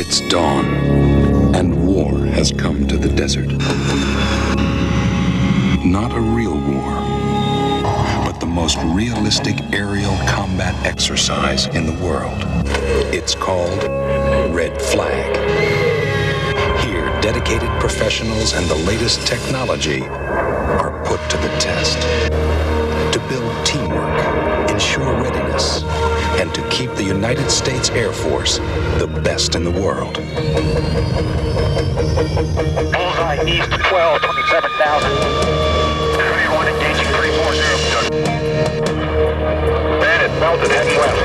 It's dawn, and war has come to the desert. Not a real war, but the most realistic aerial combat exercise in the world. It's called Red Flag. Here, dedicated professionals and the latest technology are put to the test to build teamwork, ensure readiness, and to keep the United States Air Force the best in the world. Bullseye east 12, 27,000. 31 engaging 340. Bandit, Belton, heading west.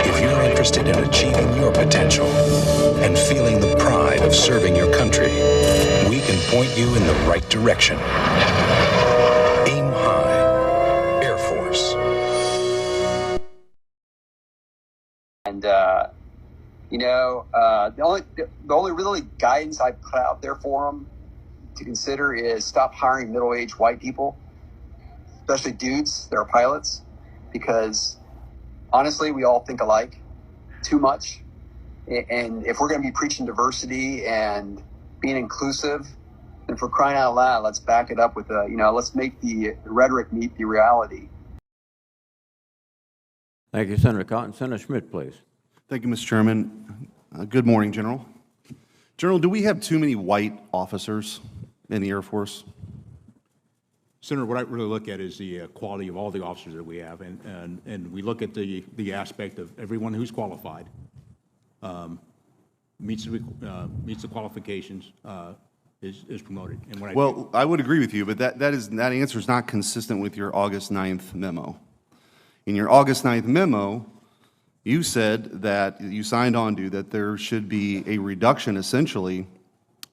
If you're interested in achieving your potential and feeling the pride of serving your country, we can point you in the right direction. Aim high, Air Force. And the only really guidance I put out there for them to consider is stop hiring middle-aged white people, especially dudes that are pilots, because honestly, we all think alike too much. And if we're going to be preaching diversity and being inclusive, then for crying out loud, let's back it up with let's make the rhetoric meet the reality. Thank you, Senator Cotton. Senator Schmidt, please. Thank you, Mr. Chairman. Good morning, General. General, do we have too many white officers in the Air Force? Senator, what I really look at is the quality of all the officers that we have, and we look at the aspect of everyone who's qualified, meets the qualifications, is promoted. And I would agree with you, but that answer is not consistent with your August 9th memo. In your August 9th memo, you said that you signed on to that there should be a reduction, essentially,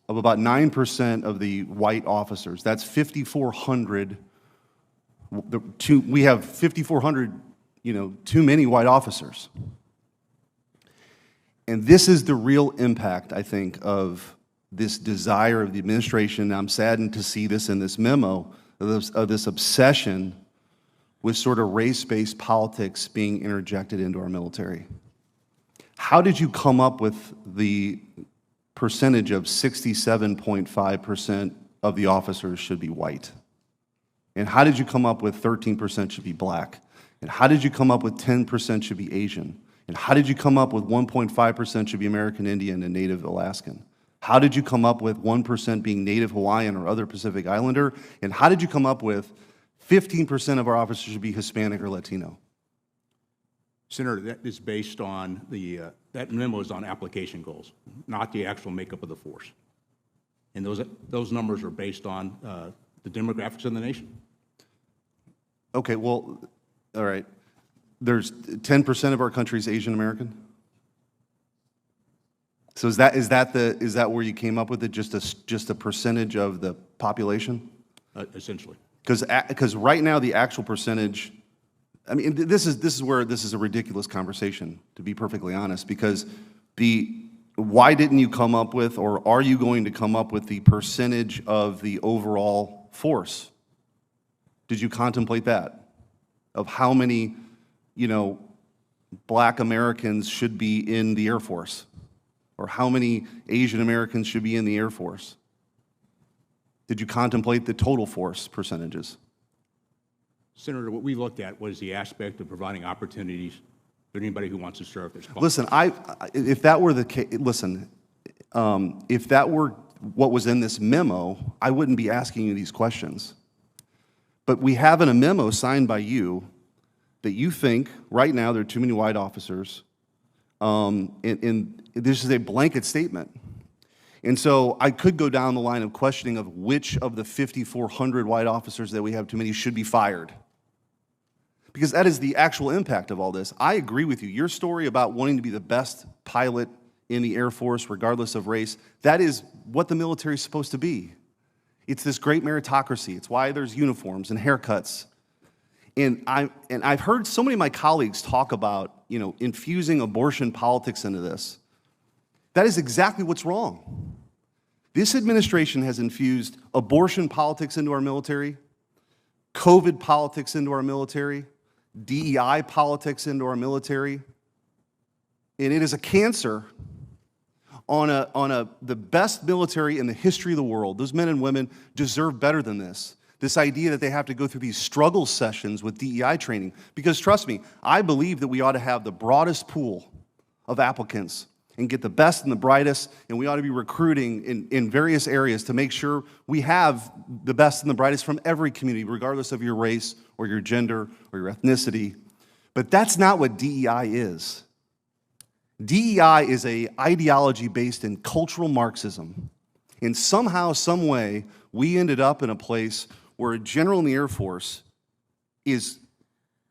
of about 9% of the white officers. That's 5,400. We have 5,400, too many white officers. And this is the real impact, I think, of this desire of the administration. I'm saddened to see this in this memo, of this obsession with sort of race-based politics being interjected into our military. How did you come up with the percentage of 67.5% of the officers should be white? And how did you come up with 13% should be black? And how did you come up with 10% should be Asian? And how did you come up with 1.5% should be American Indian and Native Alaskan? How did you come up with 1% being Native Hawaiian or other Pacific Islander? And how did you come up with 15% of our officers should be Hispanic or Latino? Senator, that is based on that memo is on application goals, not the actual makeup of the force. And those numbers are based on the demographics of the nation. Okay, well, all right. There's 10% of our country is Asian American. So is that where you came up with it? Just a percentage of the population? Essentially. Because right now the actual percentage, I mean, this is where this is a ridiculous conversation, to be perfectly honest. Because why didn't you come up with, or are you going to come up with the percentage of the overall force? Did you contemplate that? Of how many, black Americans should be in the Air Force? Or how many Asian Americans should be in the Air Force? Did you contemplate the total force percentages? Senator, what we looked at was the aspect of providing opportunities for anybody who wants to serve. Listen, if that were the case, if that were what was in this memo, I wouldn't be asking you these questions. But we have in a memo signed by you that you think right now there are too many white officers, and this is a blanket statement. And so I could go down the line of questioning of which of the 5,400 white officers that we have too many should be fired. Because that is the actual impact of all this. I agree with you. Your story about wanting to be the best pilot in the Air Force, regardless of race, that is what the military is supposed to be. It's this great meritocracy. It's why there's uniforms and haircuts. And I've heard so many of my colleagues talk about, infusing abortion politics into this. That is exactly what's wrong. This administration has infused abortion politics into our military, COVID politics into our military, DEI politics into our military, and it is a cancer on the best military in the history of the world. Those men and women deserve better than this. This idea that they have to go through these struggle sessions with DEI training. Because trust me, I believe that we ought to have the broadest pool of applicants and get the best and the brightest, and we ought to be recruiting in various areas to make sure we have the best and the brightest from every community, regardless of your race or your gender or your ethnicity. But that's not what DEI is. DEI is an ideology based in cultural Marxism. And somehow, some way, we ended up in a place where a general in the Air Force is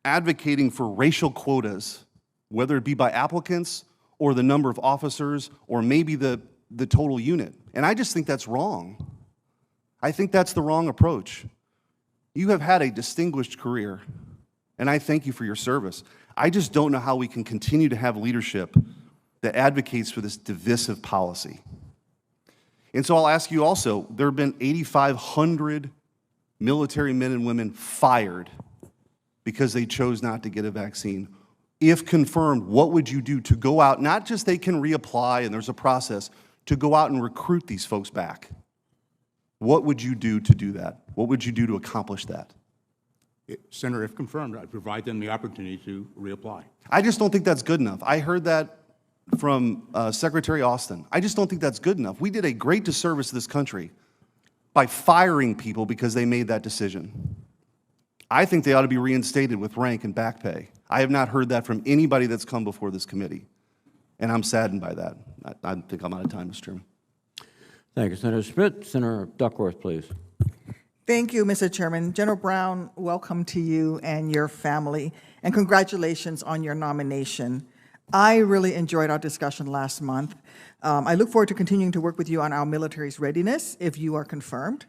advocating for racial quotas, whether it be by applicants or the number of officers or maybe the total unit. And I just think that's wrong. I think that's the wrong approach. You have had a distinguished career, and I thank you for your service. I just don't know how we can continue to have leadership that advocates for this divisive policy. And so I'll ask you also, there have been 8,500 military men and women fired because they chose not to get a vaccine. If confirmed, what would you do to go out, not just they can reapply and there's a process, to go out and recruit these folks back? What would you do to do that? What would you do to accomplish that? Senator, if confirmed, I'd provide them the opportunity to reapply. I just don't think that's good enough. I heard that from Secretary Austin. I just don't think that's good enough. We did a great disservice to this country by firing people because they made that decision. I think they ought to be reinstated with rank and back pay. I have not heard that from anybody that's come before this committee, and I'm saddened by that. I think I'm out of time, Mr. Chairman. Thank you, Senator Schmidt. Senator Duckworth, please. Thank you, Mr. Chairman. General Brown, welcome to you and your family, and congratulations on your nomination. I really enjoyed our discussion last month. I look forward to continuing to work with you on our military's readiness if you are confirmed.